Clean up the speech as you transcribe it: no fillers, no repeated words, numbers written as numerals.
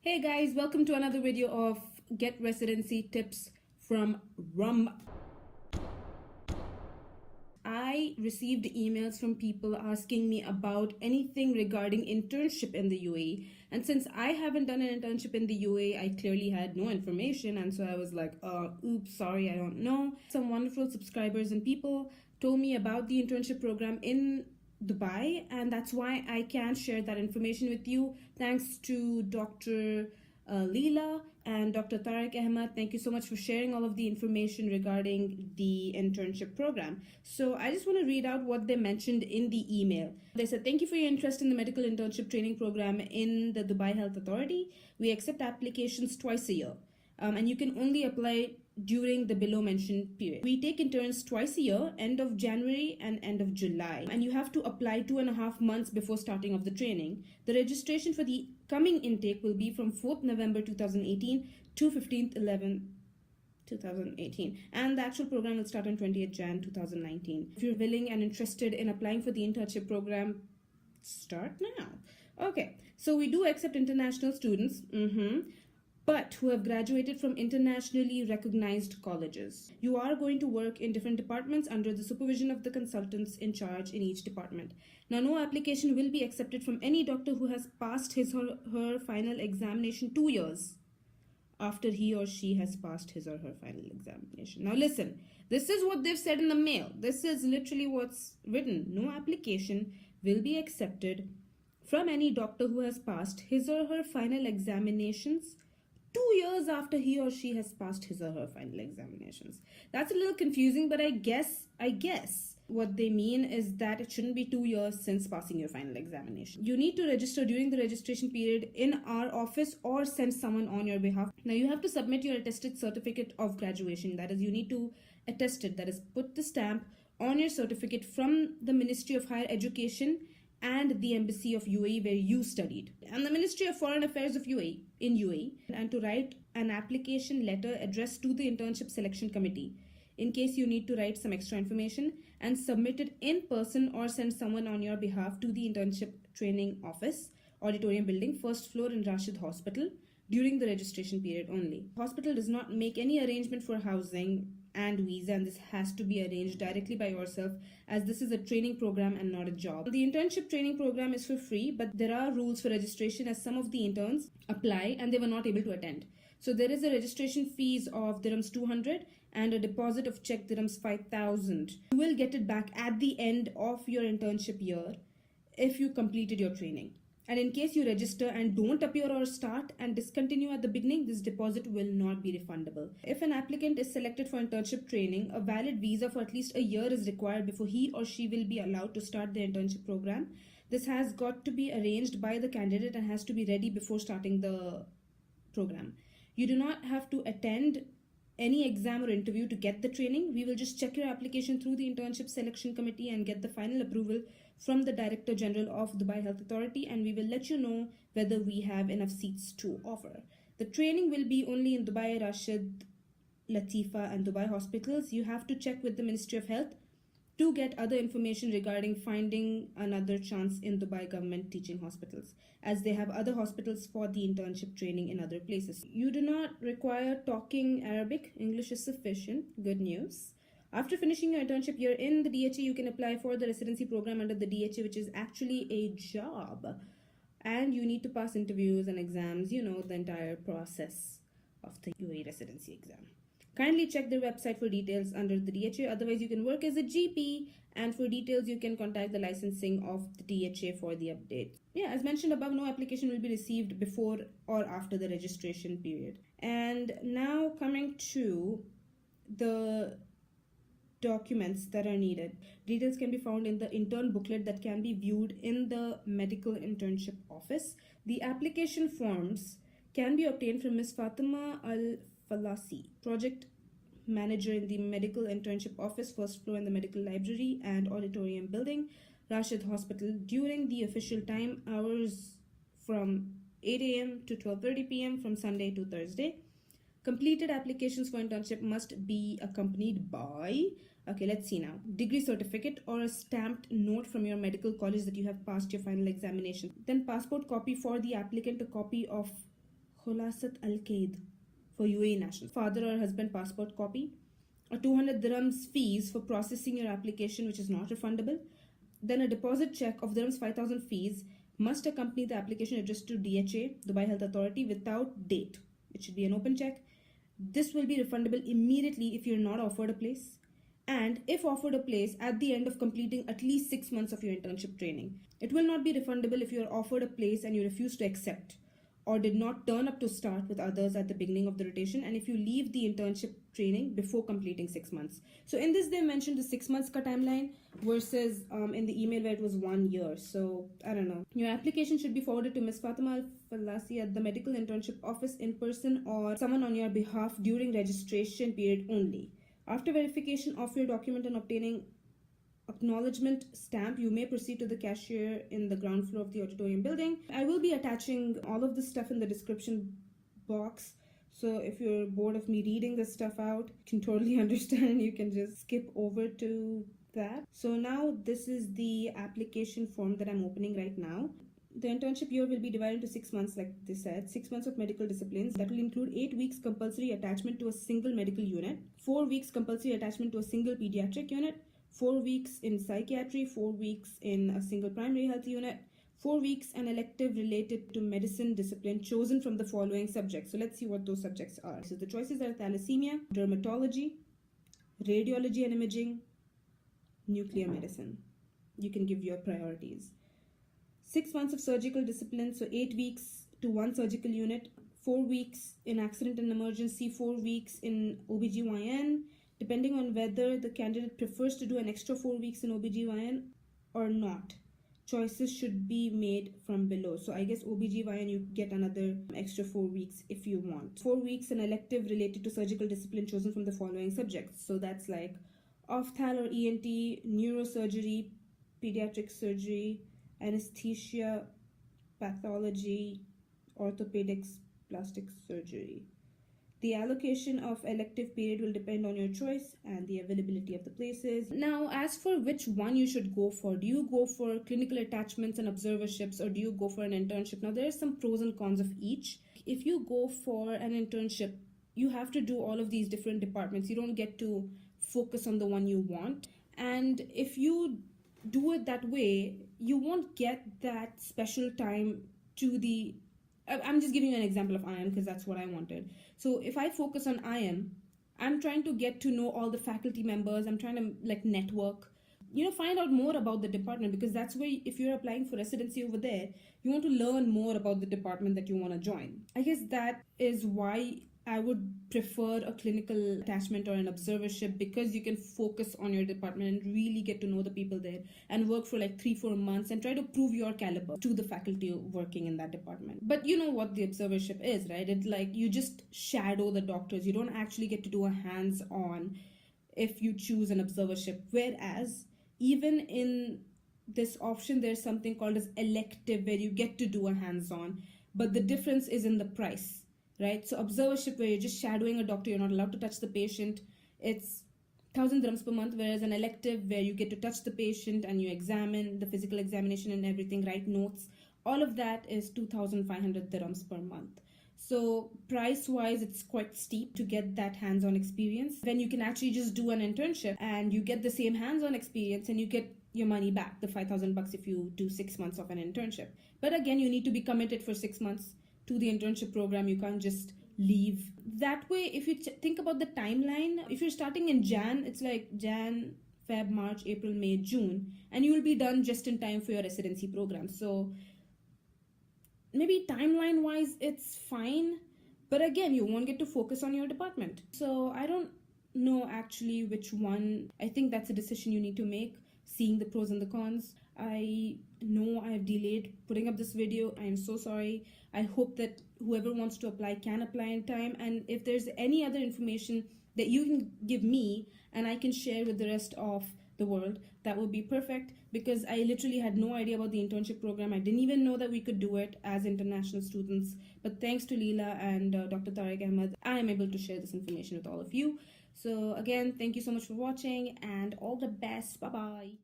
Hey guys, welcome to another video of Get Residency Tips from Rum. I received emails from people asking me about anything regarding internship in the UAE. And since I haven't done an internship in the UAE, I clearly had no information. And so I was like, oops, sorry, I don't know. Some wonderful subscribers and people told me about the internship program in Dubai, and that's why I can share that information with you. Thanks to Dr. Leela and Dr. Tariq Ahmad. Thank you so much for sharing all of the information regarding the internship program. So I just want to read out what they mentioned in the email. They said, thank you for your interest in the medical internship training program in the Dubai Health Authority. We accept applications twice a year. And you can only apply during the below mentioned period. We take interns twice a year, end of January and end of July. And you have to apply 2.5 months before starting of the training. The registration for the coming intake will be from 4th November 2018 to 15th 11 2018, and the actual program will start on 20th Jan 2019. If you're willing and interested in applying for the internship program, start now. Okay, so we do accept international students. But who have graduated from internationally recognized colleges. You are going to work in different departments under the supervision of the consultants in charge in each department. Now, no application will be accepted from any doctor who has passed his or her final examination 2 years after he or she has passed his or her final examination. Now listen, this is what they've said in the mail. This is literally what's written. No application will be accepted from any doctor who has passed his or her final examinations 2 years after he or she has passed his or her final examinations. That's a little confusing, but I guess what they mean is that it shouldn't be 2 years since passing your final examination. You need to register during the registration period in our office or send someone on your behalf. Now you have to submit your attested certificate of graduation. That is, you need to attest it. That is, put the stamp on your certificate from the Ministry of Higher Education and the Embassy of U.A.E where you studied, and the Ministry of Foreign Affairs of U.A.E in U.A.E, and to write an application letter addressed to the Internship Selection Committee in case you need to write some extra information, and submit it in person or send someone on your behalf to the Internship Training Office, Auditorium Building, 1st floor in Rashid Hospital during the registration period only. Hospital does not make any arrangement for housing and visa, and this has to be arranged directly by yourself, as this is a training program and not a job. The internship training program is for free, but there are rules for registration, as some of the interns apply and they were not able to attend. So there is a registration fees of dirhams 200 and a deposit of Czech dirhams 5,000. You will get it back at the end of your internship year if you completed your training. And in case you register and don't appear or start and discontinue at the beginning, this deposit will not be refundable. If an applicant is selected for internship training, a valid visa for at least a year is required before he or she will be allowed to start the internship program. This has got to be arranged by the candidate and has to be ready before starting the program. You do not have to attend any exam or interview to get the training. We will just check your application through the Internship Selection Committee and get the final approval from the Director General of Dubai Health Authority, and we will let you know whether we have enough seats to offer. The training will be only in Dubai, Rashid, Latifa and Dubai hospitals. You have to check with the Ministry of Health to get other information regarding finding another chance in Dubai government teaching hospitals, as they have other hospitals for the internship training in other places. You do not require talking Arabic. English is sufficient. Good news. After finishing your internship year in the DHA, you can apply for the residency program under the DHA, which is actually a job. And you need to pass interviews and exams, you know, the entire process of the U.A.E residency exam. Kindly check their website for details under the DHA. Otherwise, you can work as a GP, and for details, you can contact the licensing of the DHA for the update. Yeah, as mentioned above, no application will be received before or after the registration period. And now coming to the documents that are needed. Details can be found in the intern booklet that can be viewed in the medical internship office. The application forms can be obtained from Ms. Fatima Al-Falasi, project manager in the medical internship office, 1st floor in the medical library and auditorium building, Rashid Hospital, during the official time hours from 8 a.m. to 12:30 p.m. from Sunday to Thursday. Completed applications for internship must be accompanied by, okay, let's see now, degree certificate or a stamped note from your medical college that you have passed your final examination. Then passport copy for the applicant, a copy of Kholasat Al-Qaid for UAE nationals. Father or husband passport copy. A 200 dirhams fees for processing your application, which is not refundable. Then a deposit check of dirhams 5,000 fees must accompany the application addressed to DHA, Dubai Health Authority, without date. It should be an open check. This will be refundable immediately if you're not offered a place, and if offered a place at the end of completing at least 6 months of your internship training. It will not be refundable if you are offered a place and you refuse to accept, or did not turn up to start with others at the beginning of the rotation, and if you leave the internship training before completing 6 months. So in this they mentioned the 6 months ka timeline versus in the email where it was 1 year. So I don't know. Your application should be forwarded to Ms. Fatima Al-Falasi at the medical internship office in person, or someone on your behalf during registration period only. After verification of your document and obtaining acknowledgement stamp, you may proceed to the cashier in the ground floor of the auditorium building. I will be attaching all of this stuff in the description box, so if you're bored of me reading this stuff out, you can totally understand. You can just skip over to that. So now this is the application form that I'm opening right now. The internship year will be divided into 6 months, like they said. 6 months of medical disciplines. That will include 8 weeks compulsory attachment to a single medical unit, 4 weeks compulsory attachment to a single pediatric unit, 4 weeks in psychiatry, 4 weeks in a single primary health unit, 4 weeks an elective related to medicine discipline chosen from the following subjects. So let's see what those subjects are. So the choices are thalassemia, dermatology, radiology and imaging, nuclear medicine. You can give your priorities. 6 months of surgical discipline, so 8 weeks to one surgical unit, 4 weeks in accident and emergency, 4 weeks in OBGYN, depending on whether the candidate prefers to do an extra 4 weeks in OBGYN or not. Choices should be made from below. So I guess OBGYN, you get another extra 4 weeks if you want. 4 weeks an elective related to surgical discipline chosen from the following subjects. So that's like opthal or ENT, neurosurgery, pediatric surgery, anesthesia, pathology, orthopedics, plastic surgery. The allocation of elective period will depend on your choice and the availability of the places. Now, as for which one you should go for, do you go for clinical attachments and observerships, or do you go for an internship? Now, there are some pros and cons of each. If you go for an internship, you have to do all of these different departments. You don't get to focus on the one you want. And if you do it that way, you won't get that special time to the... I'm just giving you an example of IM because that's what I wanted. So if I focus on IM, I'm trying to get to know all the faculty members. I'm trying to like network, find out more about the department, because that's where, if you're applying for residency over there, you want to learn more about the department that you want to join. I guess that is why I would prefer a clinical attachment or an observership, because you can focus on your department and really get to know the people there and work for like 3-4 months and try to prove your caliber to the faculty working in that department. But you know what the observership is, right? It's like you just shadow the doctors. You don't actually get to do a hands-on if you choose an observership. Whereas even in this option, there's something called as elective, where you get to do a hands-on, but the difference is in the price. Right? So observership, where you're just shadowing a doctor, you're not allowed to touch the patient, it's 1,000 dirhams per month, whereas an elective, where you get to touch the patient and you examine the physical examination and everything, write notes, all of that is 2,500 dirhams per month. So price-wise, it's quite steep to get that hands-on experience. Then you can actually just do an internship and you get the same hands-on experience and you get your money back, the 5,000 bucks, if you do 6 months of an internship. But again, you need to be committed for 6 months to the internship program. You can't just leave. That way, if you think about the timeline, if you're starting in Jan, it's like Jan, Feb, March, April, May, June, and you will be done just in time for your residency program. So maybe timeline wise it's fine, but again, you won't get to focus on your department. So I don't know actually which one. I think that's a decision you need to make, seeing the pros and the cons. I know I have delayed putting up this video. I am so sorry. I hope that whoever wants to apply can apply in time. And if there's any other information that you can give me and I can share with the rest of the world, that would be perfect, because I literally had no idea about the internship program. I didn't even know that we could do it as international students. But thanks to Leela and Dr. Tariq Ahmed, I am able to share this information with all of you. So again, thank you so much for watching and all the best. Bye-bye.